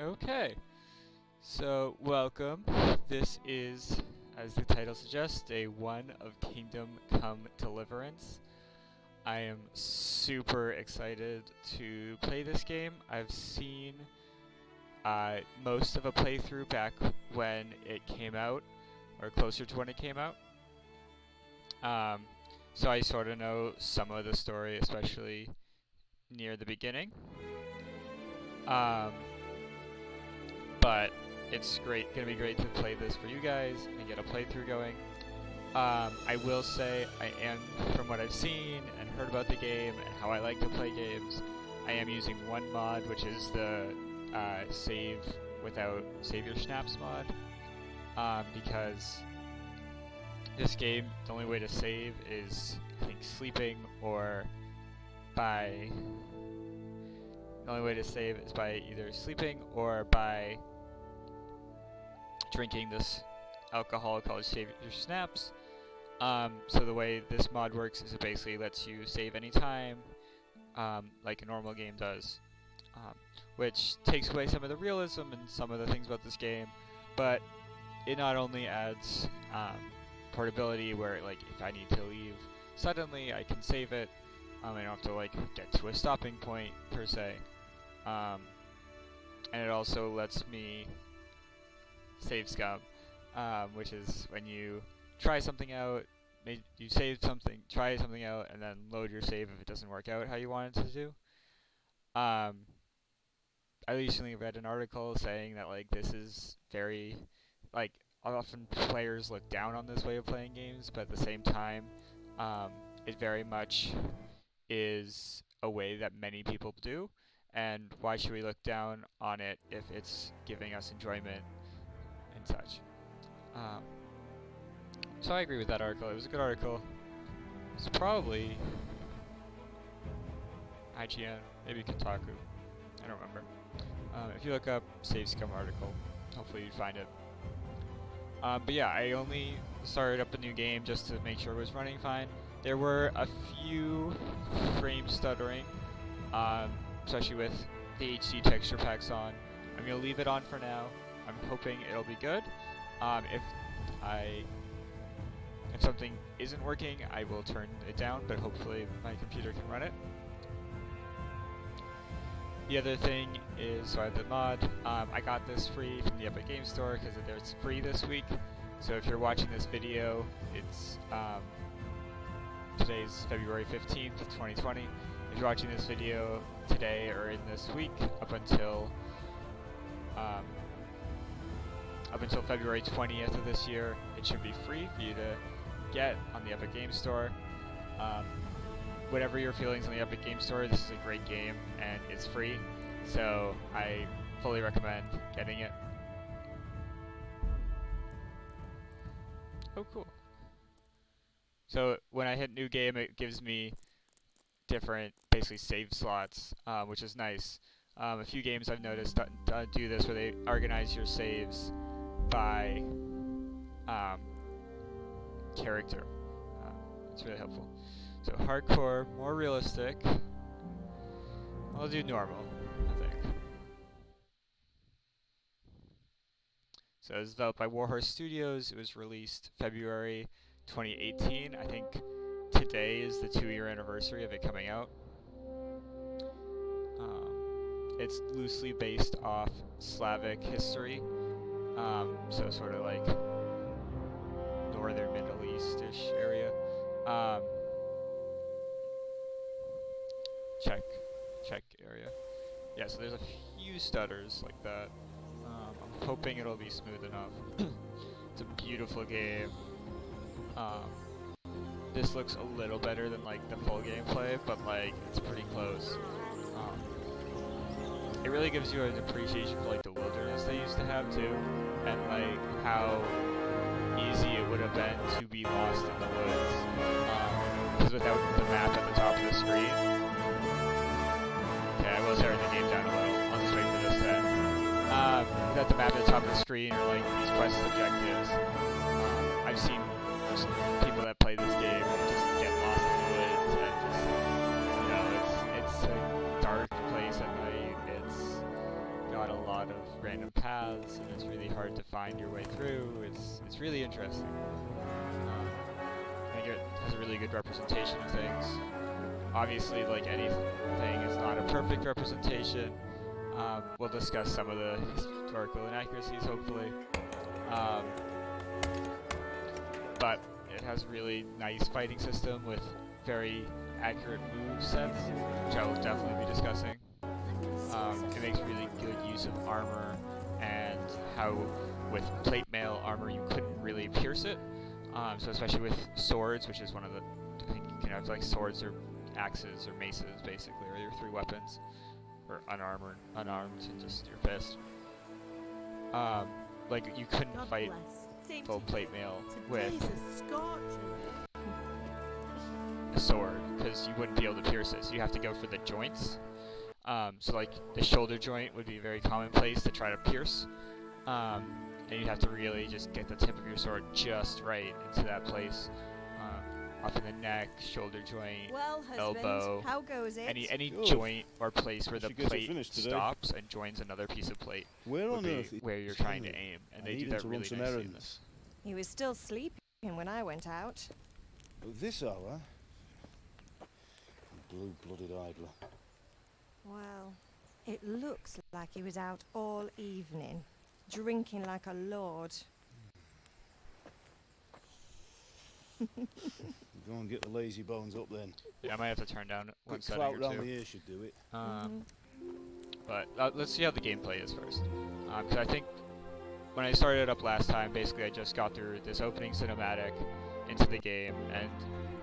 Okay, so welcome. This is, as the title suggests, day 1 of Kingdom Come Deliverance. I am super excited to play this game. I've seen most of a playthrough back when it came out, or closer to when it came out. So I sort of know some of the story, especially near the beginning. But it's gonna be great to play this for you guys and get a playthrough going. I will say I am, from what I've seen and heard about the game and how I like to play games, I am using one mod, which is the save without save your snaps mod, because this game, the only way to save is, I think, sleeping or by... The only way to save is by either sleeping or by drinking this alcohol called Save Your Snaps. So the way this mod works is it basically lets you save anytime, like a normal game does, which takes away some of the realism and some of the things about this game, but it not only adds portability where, like, if I need to leave suddenly, I can save it. I don't have to, like, get to a stopping point, per se. And it also lets me save scum, which is when you try something out, you save something, try something out, and then load your save if it doesn't work out how you want it to do. I recently read an article saying that, like, this is very, like, often players look down on this way of playing games, but at the same time, it very much is a way that many people do, and why should we look down on it if it's giving us enjoyment and such. So I agree with that article. It was a good article. It's probably IGN, maybe Kotaku. I don't remember. If you look up Save Scum article, hopefully you'd find it. But yeah, I only started up a new game just to make sure it was running fine. There were a few frame stuttering, especially with the HD texture packs on. I'm going to leave it on for now. I'm hoping it'll be good. If something isn't working, I will turn it down, but hopefully my computer can run it. The other thing is, so I have the mod. I got this free from the Epic Game Store because it's free this week. So if you're watching this video, it's today's February 15th, 2020. If you're watching this video today or in this week, up until February 20th of this year, it should be free for you to get on the Epic Game Store. Whatever your feelings on the Epic Game Store, this is a great game and it's free, so I fully recommend getting it. Oh, cool. So when I hit new game, it gives me different, basically, save slots, which is nice. A few games I've noticed do this, where they organize your saves by character. It's really helpful. So hardcore, more realistic. I'll do normal, I think. So it was developed by Warhorse Studios. It was released February 2018. I think today is the 2-year anniversary of it coming out. It's loosely based off Slavic history, so sort of like northern Middle East-ish area. Czech area. Yeah, so there's a few stutters like that. I'm hoping it'll be smooth enough. It's a beautiful game. This looks a little better than, like, the full gameplay, but, like, it's pretty close. It really gives you an appreciation for, like, the wilderness they used to have too, and, like, how easy it would have been to be lost in the woods, because without the map at the top of the screen. Okay, I will turn the game down a little. I'll just wait for this then. Without the map at the top of the screen, or, like, these quest objectives, I've seen people that play this game just get lost in the woods and just, you know, it's a dark place at night. It's got a lot lot of random paths, and it's really hard to find your way through. It's really interesting. I think it has a really good representation of things. Obviously, like anything, it's not a perfect representation. We'll discuss some of the historical inaccuracies, hopefully. But it has a really nice fighting system with very accurate move sets, which I will definitely be discussing. It makes really good use of armor, and how with plate mail armor you couldn't really pierce it. So especially with swords, which is one of the, I think you can have like swords or axes or maces basically, or your 3 weapons, or unarmed and just your fist. Like you couldn't fight full plate mail with a sword because you wouldn't be able to pierce it. So you have to go for the joints. So like the shoulder joint would be a very common place to try to pierce. And you'd have to really just get the tip of your sword just right into that place. Up in the neck, shoulder joint, well, elbow, how goes it? any joint or place where the plate stops and joins another piece of plate would be where you're trying to aim, and they do that really nicely in this. He was still sleeping when I went out. This hour? Blue-blooded idler. Well, it looks like he was out all evening, drinking like a lord. Go and get the lazy bones up then. Yeah, I might have to turn down one Quick setting clout or round two. the ear should do it. But let's see how the gameplay is first. Because I think when I started it up last time, basically I just got through this opening cinematic into the game, and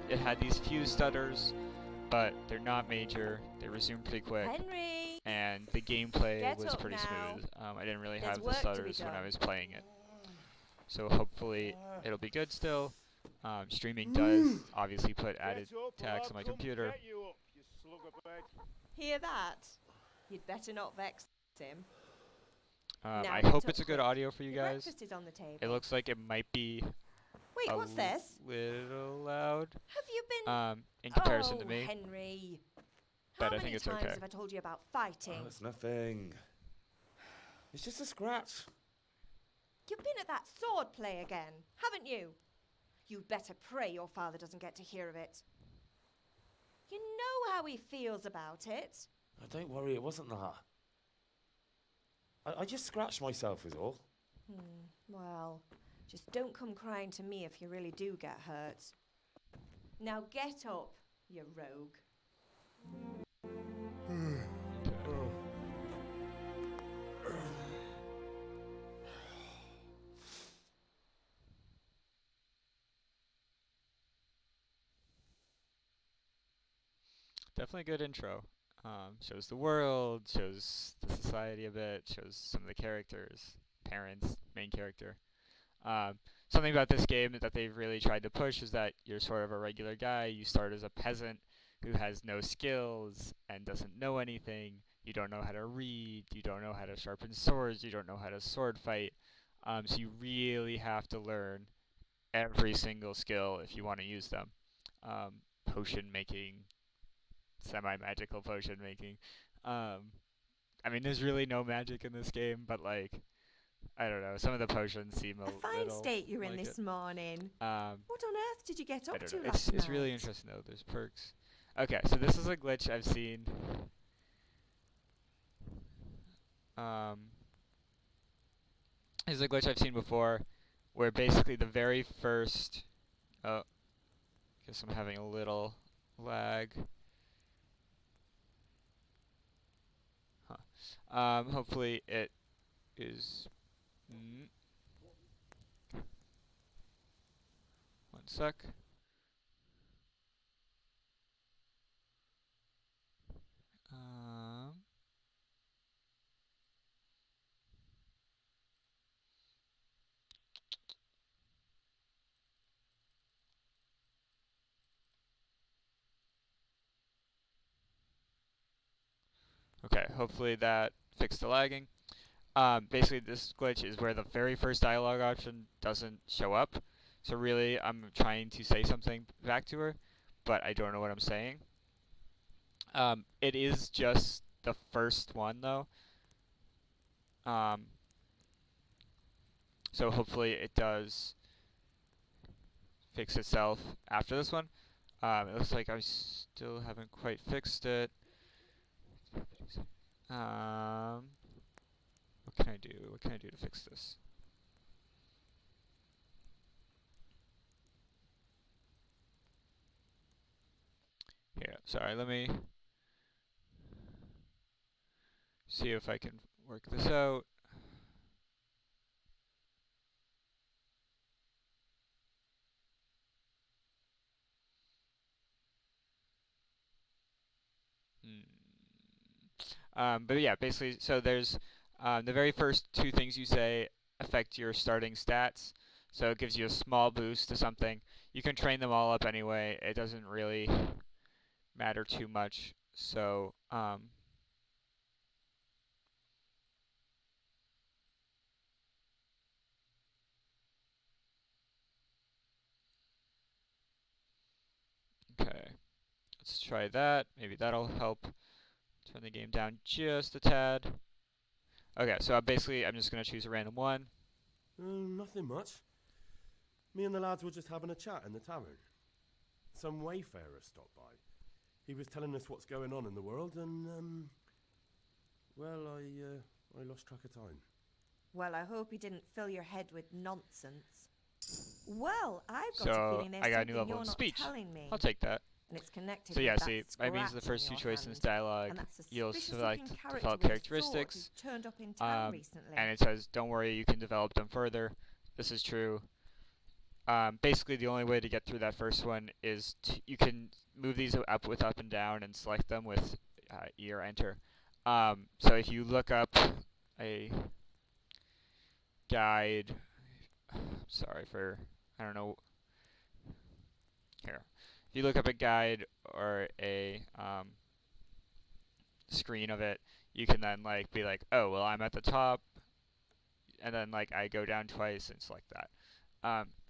it had these few stutters, but they're not major. They resume pretty quick. Henry! And the gameplay Get was up pretty now. smooth. I didn't really There's have the work to be stutters when I done. was playing it. So hopefully it'll be good still. Streaming does obviously put added tax on my computer. Hear that? You'd better not vex him. Now I get hope up it's a good quick. audio for you Your guys. breakfast is on the table. It looks like it might be Wait, what's this? little loud Have you been... in comparison to me. Henry. But How I think many it's times okay. have I told you about fighting? Oh, it's nothing. It's just a scratch. You've been at that sword play again, haven't you? You'd better pray your father doesn't get to hear of it. You know how he feels about it. Oh, don't worry, it wasn't that. I just scratched myself is all. Well, just don't come crying to me if you really do get hurt. Now get up, you rogue. Definitely a good intro. Shows the world, shows the society a bit, shows some of the characters, parents, main character. Something about this game that they've really tried to push is that you're sort of a regular guy. You start as a peasant who has no skills and doesn't know anything. You don't know how to read. You don't know how to sharpen swords. You don't know how to sword fight. So you really have to learn every single skill if you want to use them. Potion making, semi-magical potion making. I mean, there's really no magic in this game, but like, I don't know. Some of the potions seem A fine little state you're in like this it. morning. What on earth did you get I up don't to know. last night? It's really interesting though. There's perks. Okay, so this is a glitch I've seen. This is a glitch I've seen before, where basically the very first. Oh, guess I'm having a little lag. Huh. Hopefully it is. One sec. Okay, hopefully that fixed the lagging. Basically, this glitch is where the very first dialogue option doesn't show up. So really, I'm trying to say something back to her, but I don't know what I'm saying. It is just the first one, though. So hopefully it does fix itself after this one. It looks like I still haven't quite fixed it. What can I do? What can I do to fix this? Here, sorry, let me see if I can work this out. But yeah, basically, so there's the very first two things you say affect your starting stats. So it gives you a small boost to something. You can train them all up anyway. It doesn't really matter too much. So okay, let's try that. Maybe that'll help turn the game down just a tad. Okay, so basically I'm just gonna choose a random one. Nothing much. Me and the lads were just having a chat in the tavern. Some wayfarer stopped by. He was telling us what's going on in the world, and well, I lost track of time. Well, I hope he didn't fill your head with nonsense. Well, I've got So a feeling there's I got a new something level you're of not speech. telling me. I'll take that. And it's connected So with yeah, that see, that means the scratch first in two your choices in hand. dialogue, And that you'll suspicious-looking select character develop with a characteristics. sword who turned up in town recently. And it says, don't worry, you can develop them further. This is true. Basically, the only way to get through that first one is you can move these up with up and down and select them with E or enter. So if you look up a guide, sorry for, I don't know, here. If you look up a guide or a screen of it, you can then like be like, oh, well, I'm at the top, and then like I go down twice and select that.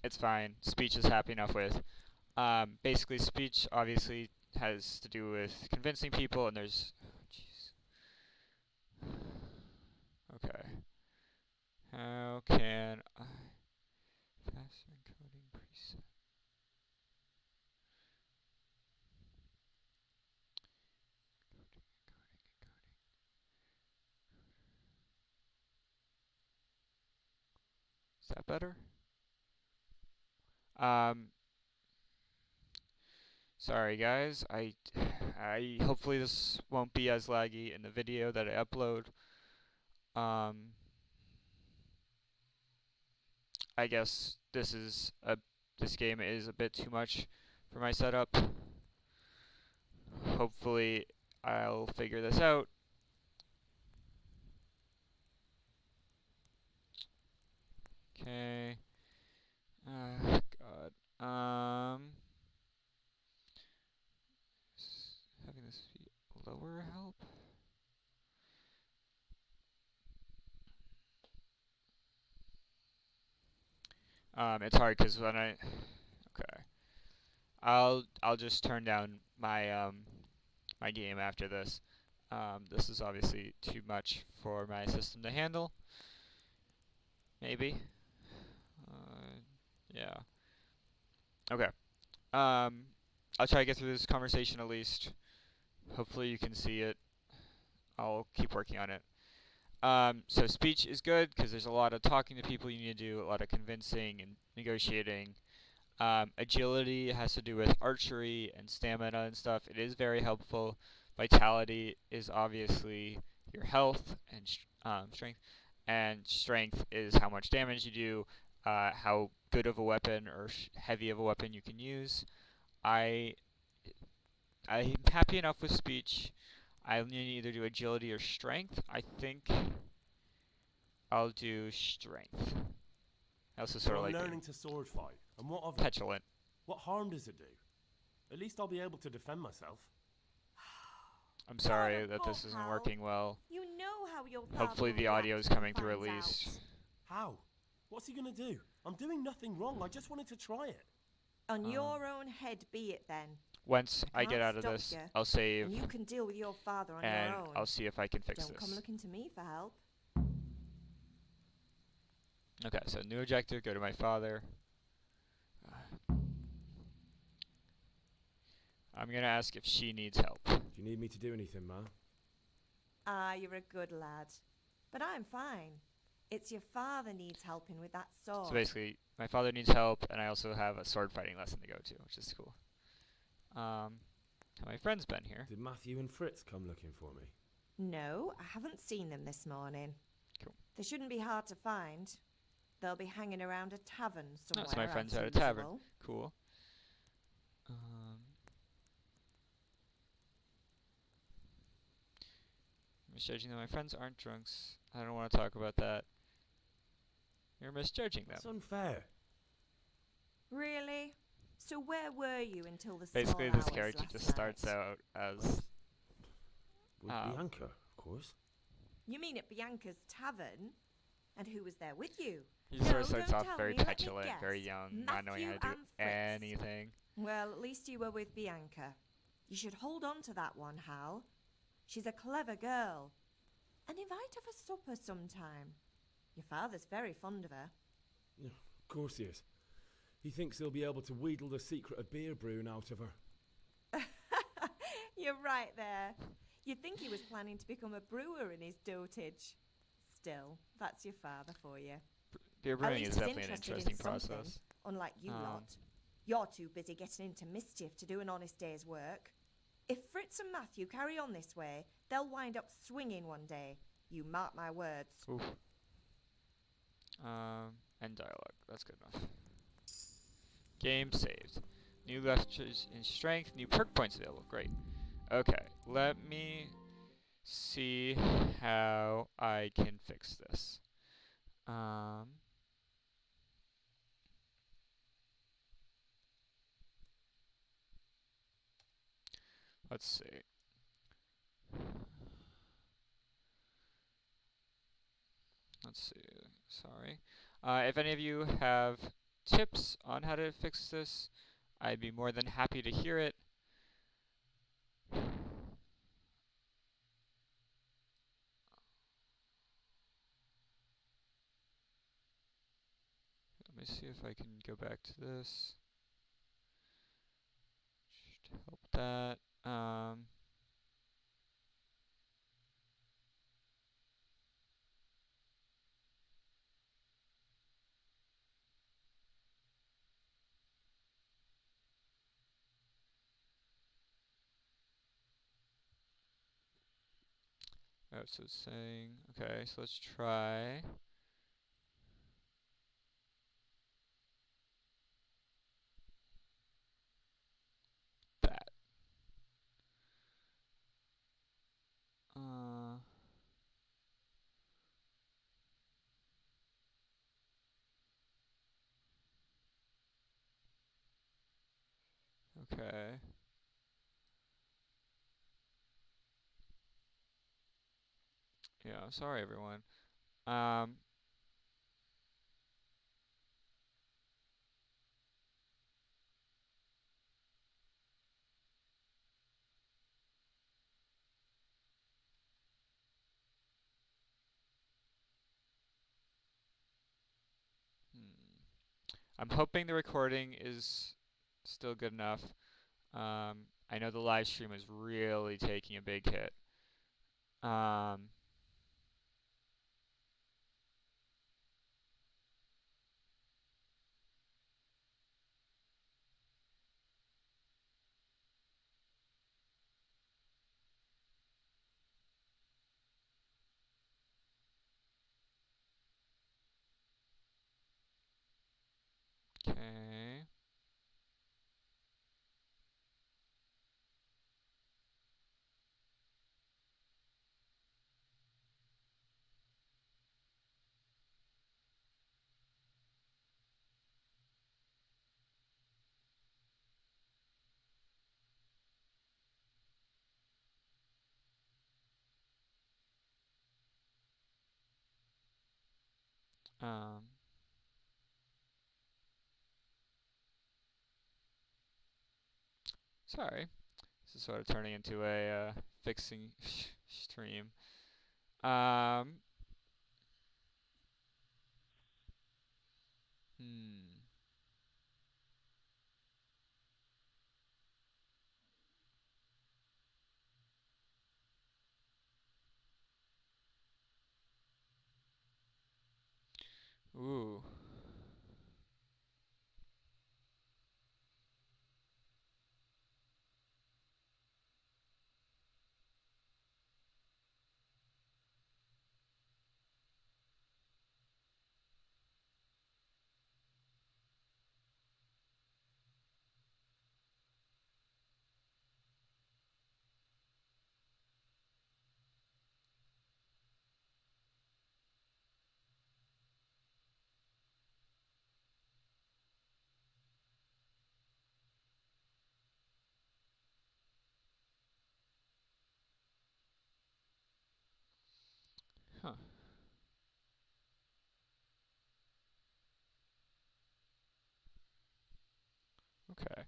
It's fine. Speech is happy enough with. Basically, speech obviously has to do with convincing people, and there's, jeez. Okay. How can I faster encoding preset? Is that better? Sorry guys, I hopefully this won't be as laggy in the video that I upload. I guess this game is a bit too much for my setup. Hopefully I'll figure this out. Okay. God. Having this be lower help? It's hard because when okay. I'll just turn down my my game after this. This is obviously too much for my system to handle. Maybe. Yeah. Okay. I'll try to get through this conversation at least. Hopefully you can see it. I'll keep working on it. So speech is good because there's a lot of talking to people you need to do, a lot of convincing and negotiating. Agility has to do with archery and stamina and stuff. It is very helpful. Vitality is obviously your health and strength. And strength is how much damage you do, how good of a weapon or heavy of a weapon you can use. I'm happy enough with speech. I need to either do agility or strength. I think I'll do strength. That's sort of I'm like learning to sword fight, and what of it? petulant. What harm does it do? At least I'll be able to defend myself. I'm sorry that poor this isn't pal. working well. You know how your father Hopefully will the react audio is when he coming through at finds least. out. How? What's he gonna do? I'm doing nothing wrong. I just wanted to try it. On your own head be it then. Once I get can't out of stop this, ya, I'll save And you can deal with your father on and your own. I'll see if I can fix Don't come this. looking to me for help. Okay, so new objective, go to my father. I'm going to ask if she needs help. Do you need me to do anything, Ma? Ah, you're a good lad. But I'm fine. It's your father needs helping with that sword. So basically, my father needs help, and I also have a sword fighting lesson to go to, which is cool. Have my friends been here? Did Matthew and Fritz come looking for me? No, I haven't seen them this morning. Cool. They shouldn't be hard to find. They'll be hanging around a tavern somewhere. Oh, so my friends as are at a tavern. usual. Cool. Misjudging that my friends aren't drunks. I don't want to talk about that. You're misjudging them. That's unfair. Really? So where were you until the Basically, small this hours character last just night? starts out as... With Bianca, of course. You mean at Bianca's tavern? And who was there with you? He just sort of No, starts don't off tell very me, let me petulant, very guess. young, not knowing how to Matthew do and Fritz. anything. Well, at least you were with Bianca. You should hold on to that one, Hal. She's a clever girl. And invite her for supper sometime. Your father's very fond of her. Yeah, of course he is. He thinks he'll be able to wheedle the secret of beer brewing out of her. You're right there. You'd think he was planning to become a brewer in his dotage. Still, that's your father for you. Beer At brewing least is he's definitely an interested interesting in something, process. unlike you lot. You're too busy getting into mischief to do an honest day's work. If Fritz and Matthew carry on this way, they'll wind up swinging one day. You mark my words. Oof. And dialogue. That's good enough. Game saved. New levels in strength, new perk points available. Great. Okay, let me see how I can fix this. Let's see. Let's see. Sorry. If any of you have tips on how to fix this, I'd be more than happy to hear it. Let me see if I can go back to this. Should help that. Oh, so it's saying, okay, so let's try. That. Okay. Yeah, I'm sorry everyone. Um, I'm hoping the recording is still good enough. I know the live stream is really taking a big hit. Okay. Um, Sorry. This is sort of turning into a fixing stream. Hmm. Ooh. Huh. Okay.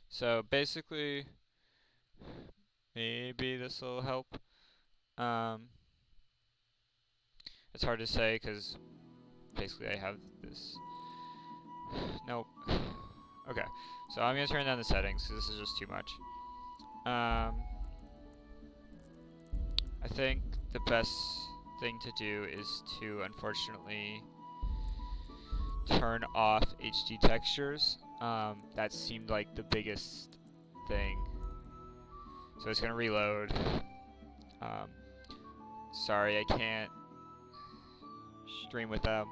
So basically, maybe this will help. Um, it's hard to say because basically I have this. Nope. Okay. So I'm gonna turn down the settings because this is just too much. I think the best thing to do is to unfortunately turn off HD textures. That seemed like the biggest thing. So it's gonna reload. Um, sorry, I can't stream with them,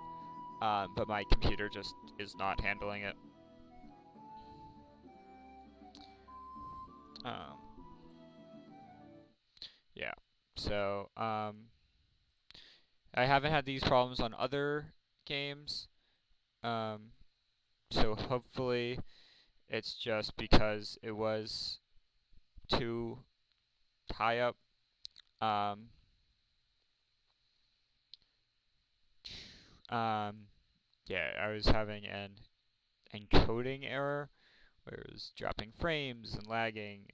but my computer just is not handling it. Um, yeah. So I haven't had these problems on other games. Um, so hopefully it's just because it was too high up. Um, yeah, I was having an encoding error where it was dropping frames and lagging.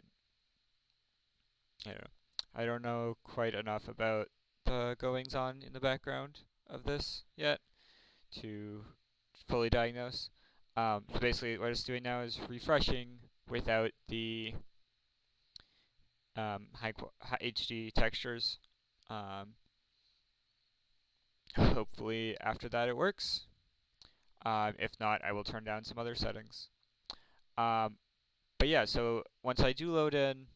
I don't know quite enough about the goings on in the background of this yet to fully diagnose. So basically, what it's doing now is refreshing without the high HD textures. Um, Hopefully, after that, it works. If not, I will turn down some other settings. Um, but yeah, so once I do load in,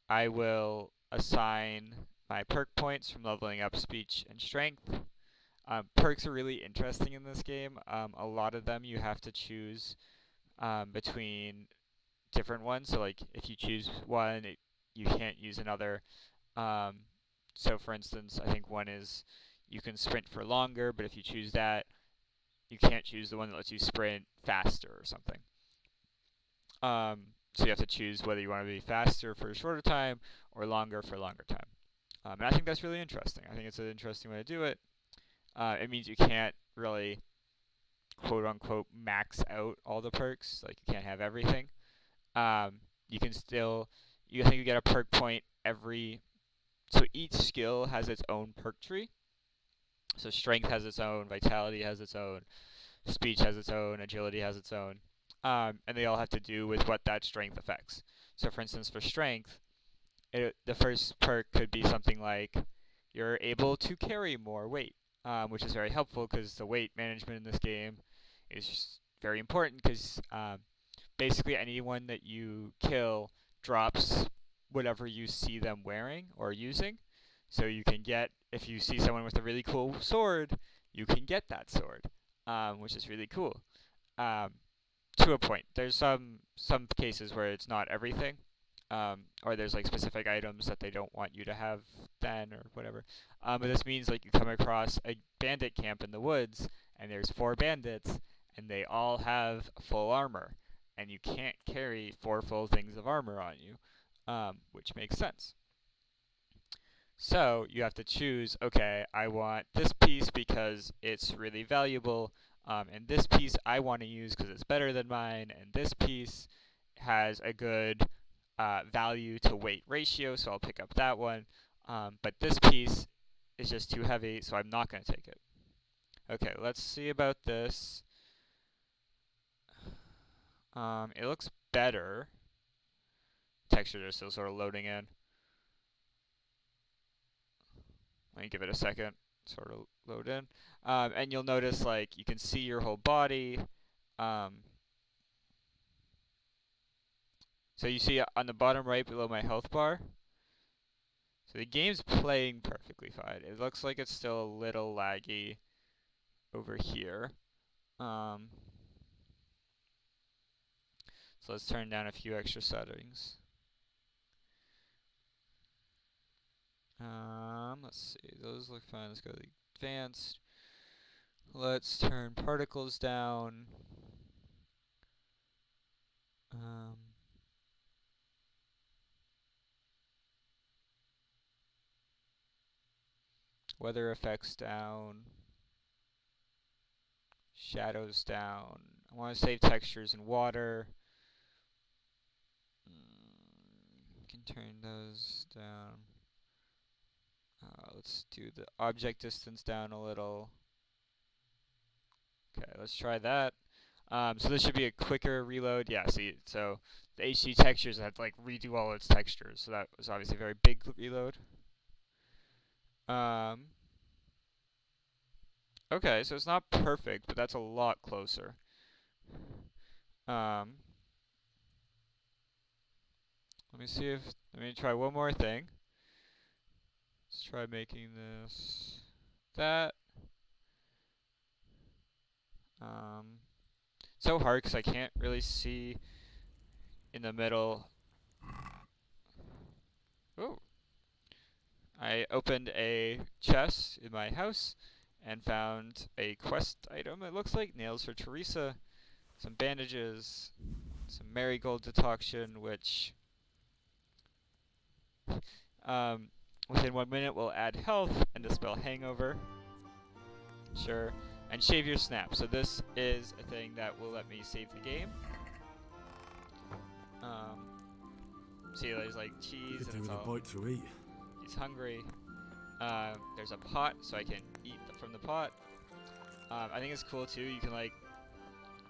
I will assign my perk points from leveling up speech and strength. Perks are really interesting in this game. A lot of them you have to choose between different ones. So like if you choose one, you can't use another. Um, so for instance, I think one is you can sprint for longer, but if you choose that, you can't choose the one that lets you sprint faster or something. So you have to choose whether you want to be faster for a shorter time or longer for a longer time. And I think that's really interesting. I think it's an interesting way to do it. It means you can't really quote unquote max out all the perks. Like you can't have everything. You can still, you think you get a perk point every. So each skill has its own perk tree. So strength has its own, vitality has its own, speech has its own, agility has its own, and they all have to do with what that strength affects. So for instance, for strength, the first perk could be something like you're able to carry more weight, which is very helpful because the weight management in this game is very important because basically anyone that you kill drops whatever you see them wearing or using. So you can get, if you see someone with a really cool sword, you can get that sword, which is really cool. Um, to a point. There's some cases where it's not everything, or there's like specific items that they don't want you to have then or whatever. But this means like you come across a bandit camp in the woods, and there's 4 bandits, and they all have full armor, and you can't carry 4 full things of armor on you, which makes sense. So you have to choose, okay, I want this piece because it's really valuable, and this piece I want to use because it's better than mine, and this piece has a good value to weight ratio, so I'll pick up that one. But this piece is just too heavy, so I'm not going to take it. Okay, let's see about this. It looks better. Textures are still sort of loading in. Let me give it a second, sort of load in. And you'll notice, like, you can see your whole body. So you see on the bottom right below my health bar. So the game's playing perfectly fine. It looks like it's still a little laggy over here. So let's turn down a few extra settings. Let's see, those look fine. Let's go to the advanced. Let's turn particles down. Weather effects down. Shadows down. I want to save textures in water. Can turn those down. Let's do the object distance down a little. Okay, let's try that. So this should be a quicker reload. Yeah, see, so the HD textures had to like redo all its textures, so that was obviously a very big reload. Okay, so it's not perfect, but that's a lot closer. Let me see if, let me try one more thing. Let's try making this that. So hard because I can't really see in the middle. Oh. I opened a chest in my house and found a quest item. It looks like nails for Teresa, some bandages, some marigold decoction, which within 1 minute will add health and dispel hangover. Sure. And shave your snap. So this is a thing that will let me save the game. See, there's like cheese and it's all. Bite to eat. He's hungry. There's a pot, so I can eat from the pot. I think it's cool too. You can like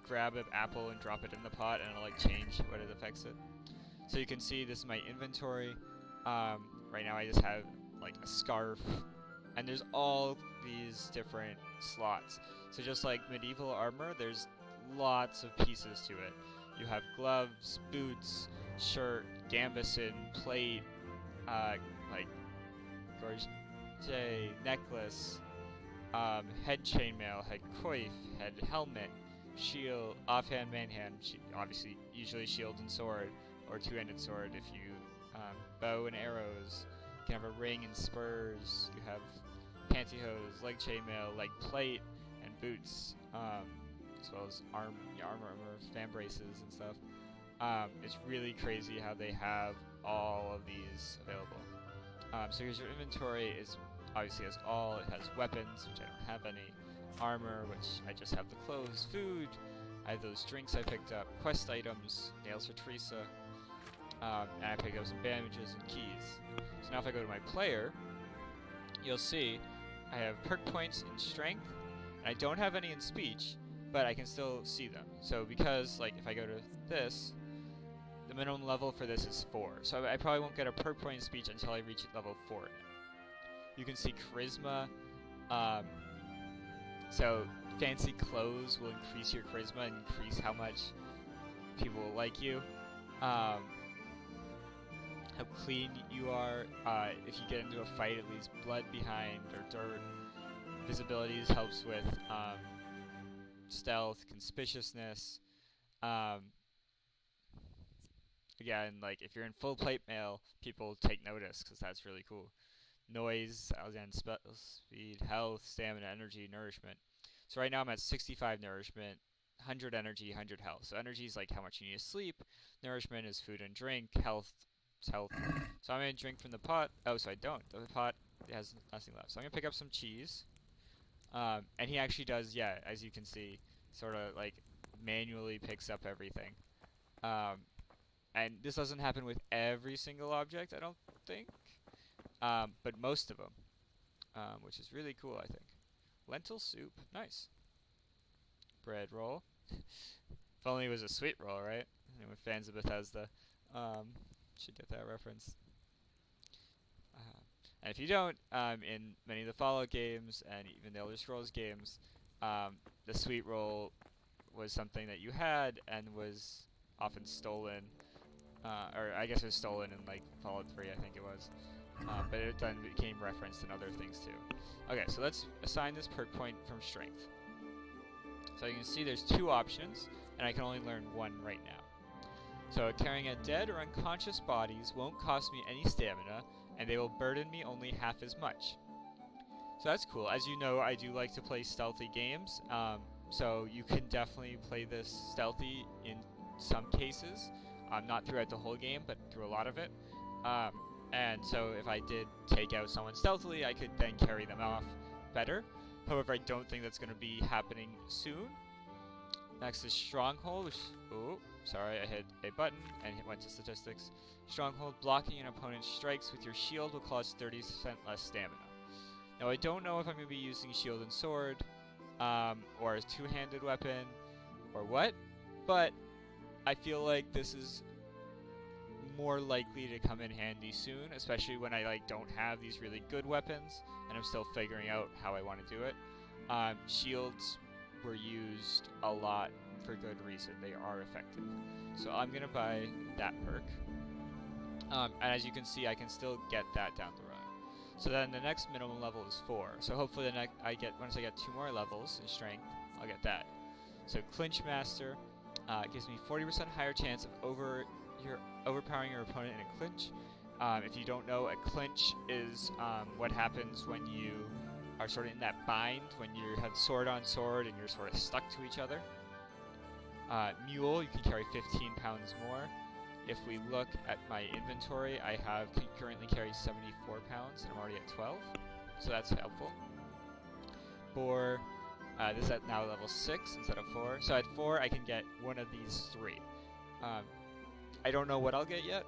grab an apple and drop it in the pot, and it'll like change what it affects it. So you can see this is my inventory. Right now I just have like a scarf, and there's all these different slots. So just like medieval armor, there's lots of pieces to it. You have gloves, boots, shirt, gambeson, plate, like gorget, necklace, head chainmail, head coif, head helmet, shield, offhand, manhand, obviously usually shield and sword, or two-handed sword if you bow and arrows. You can have a ring and spurs. You have pantyhose, leg chainmail, leg plate, and boots, as well as armor, fan braces and stuff. It's really crazy how they have all of these available. So here's your inventory. Is obviously has all. It has weapons, which I don't have any. Armor, which I just have the clothes. Food. I have those drinks I picked up. Quest items. Nails for Teresa. And I picked up some bandages and keys. So now if I go to my player, you'll see I have perk points in strength, and I don't have any in speech, but I can still see them. So because, like, if I go to this, the minimum level for this is 4. So I probably won't get a perk point in speech until I reach level 4. You can see charisma. So fancy clothes will increase your charisma and increase how much people will like you. How clean you are. If you get into a fight, it leaves blood behind or dirt. Visibilities helps with stealth, conspicuousness. Again, like if you're in full plate mail, people take notice because that's really cool. Noise, again, speed, health, stamina, energy, nourishment. So right now I'm at 65 nourishment, 100 energy, 100 health. So energy is like how much you need to sleep. Nourishment is food and drink. Health is health. So I'm going to drink from the pot. Oh, so I don't. The pot has nothing left. So I'm going to pick up some cheese. And he actually does, yeah, as you can see, sort of like manually picks up everything. And this doesn't happen with every single object, I don't think. but most of them, which is really cool, I think. Lentil soup, nice. Bread roll. If only it was a sweet roll, right? Anyone fans of Bethesda should get that reference. And if you don't, in many of the Fallout games and even the Elder Scrolls games, the sweet roll was something that you had and was often stolen, or I guess it was stolen in like Fallout 3, I think it was. But it then became referenced in other things too. Okay, so let's assign this perk point from strength. So you can see there's 2 options, and I can only learn 1 right now. So carrying a dead or unconscious bodies won't cost me any stamina, and they will burden me only half as much. So that's cool. As you know, I do like to play stealthy games, so you can definitely play this stealthy in some cases. Not throughout the whole game, but through a lot of it. And so if I did take out someone stealthily, I could then carry them off better. However, I don't think that's going to be happening soon. Next is Stronghold, which, oh, sorry, I hit a button and it went to statistics. Stronghold, blocking an opponent's strikes with your shield will cost 30% less stamina. Now, I don't know if I'm going to be using shield and sword, or a two-handed weapon, or what, but I feel like this is more likely to come in handy soon, especially when I don't have these really good weapons, and I'm still figuring out how I want to do it. Shields were used a lot for good reason. They are effective. So I'm going to buy that perk. And as you can see, I can still get that down the road. So then the next minimum level is 4. So hopefully once I get 2 more levels in strength, I'll get that. So Clinch Master gives me 40% higher chance of overpowering your opponent in a clinch. If you don't know, a clinch is what happens when you are sort of in that bind, when you have sword on sword and you're sort of stuck to each other. Mule, you can carry 15 pounds more. If we look at my inventory, I currently carry 74 pounds, and I'm already at 12, so that's helpful. Boar, this is at now level 6 instead of 4. So at 4, I can get one of these 3. I don't know what I'll get yet.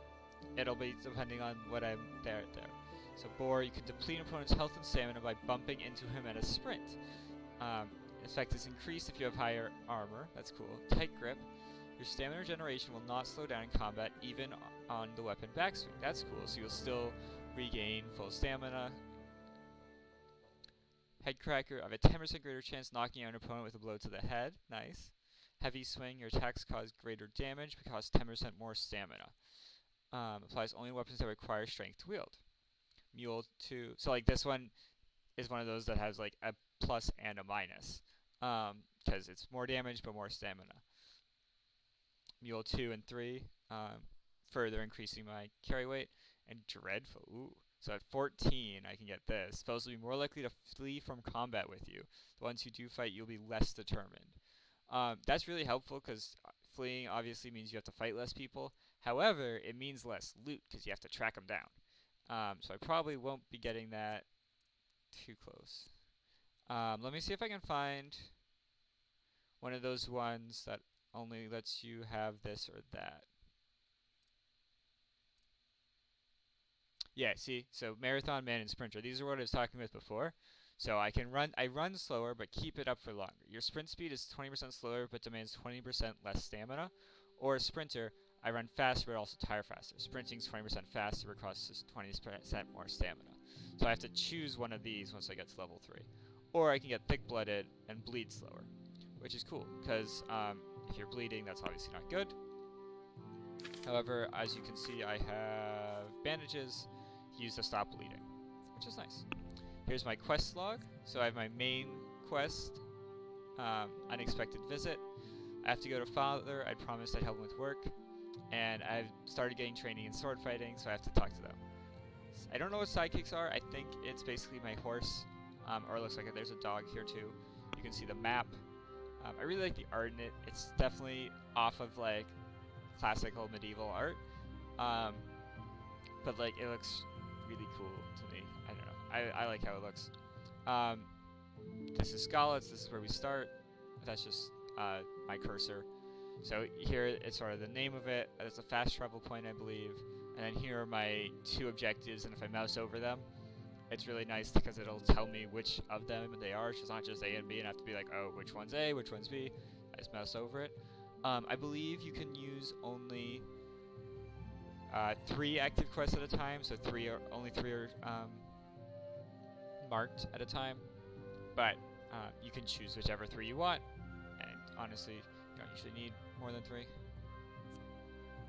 It'll be depending on what I'm there. So Boar, you can deplete an opponent's health and stamina by bumping into him at a sprint. Effect is increased if you have higher armor. That's cool. Tight grip. Your stamina regeneration will not slow down in combat, even on the weapon backswing. That's cool. So you'll still regain full stamina. Headcracker. I have a 10% greater chance knocking out an opponent with a blow to the head. Nice. Heavy swing. Your attacks cause greater damage, but cost 10% more stamina. Applies only weapons that require strength to wield. Mule 2. So this one is one of those that has a plus and a minus, because it's more damage but more stamina. Mule 2 and 3, further increasing my carry weight. And Dreadful. Ooh. So at 14, I can get this. Foes will be more likely to flee from combat with you. The ones who do fight, you'll be less determined. That's really helpful because fleeing obviously means you have to fight less people. However, it means less loot because you have to track them down. So I probably won't be getting that too close. Let me see if I can find one of those ones that only lets you have this or that. Yeah, see? So Marathon Man and Sprinter. These are what I was talking about before. So I run slower, but keep it up for longer. Your sprint speed is 20% slower, but demands 20% less stamina. Or a Sprinter, I run faster, but also tire faster. Sprinting is 20% faster, but costs 20% more stamina. So I have to choose one of these once I get to level 3. Or I can get thick-blooded and bleed slower, which is cool, because if you're bleeding, that's obviously not good. However, as you can see, I have bandages used to stop bleeding, which is nice. Here's my quest log. So I have my main quest, Unexpected Visit. I have to go to Father. I promised I'd help him with work. And I've started getting training in sword fighting, so I have to talk to them. I don't know what sidekicks are. I think it's basically my horse, or it looks like there's a dog here too. You can see the map. I really like the art in it. It's definitely off of classical medieval art, but it looks really cool to me. I don't know. I like how it looks. This is Skalitz. This is where we start. That's just my cursor. So here it's sort of the name of it. It's a fast travel point, I believe. And then here are my 2 objectives, and if I mouse over them, it's really nice because it'll tell me which of them they are. It's not just A and B, and I have to be like, oh, which one's A, which one's B. I just mouse over it. I believe you can use only 3 active quests at a time, so only 3 are marked at a time. But you can choose whichever 3 you want, and honestly, you don't usually need more than 3.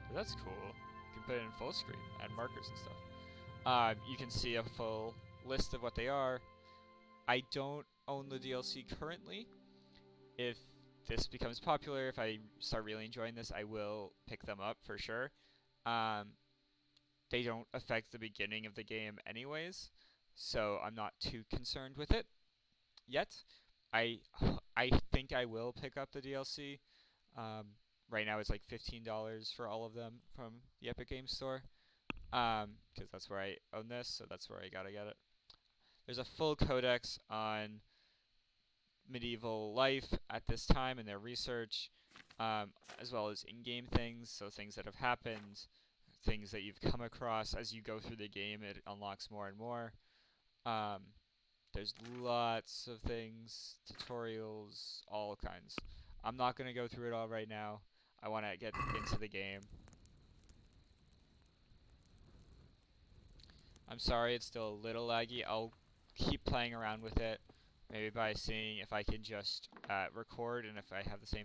But that's cool. You can put it in full screen, add markers and stuff. You can see a full list of what they are. I don't own the DLC currently. If this becomes popular, if I start really enjoying this, I will pick them up for sure. They don't affect the beginning of the game anyways, so I'm not too concerned with it yet. I think I will pick up the DLC. Right now it's like $15 for all of them from the Epic Games Store, because that's where I own this, so that's where I gotta get it. There's a full codex on medieval life at this time in their research, as well as in-game things, so things that have happened, things that you've come across as you go through the game. It unlocks more and more. There's lots of things, tutorials, all kinds. I'm not going to go through it all right now. I want to get into the game. I'm sorry it's still a little laggy. I'll keep playing around with it, maybe by seeing if I can just record, and if I have the same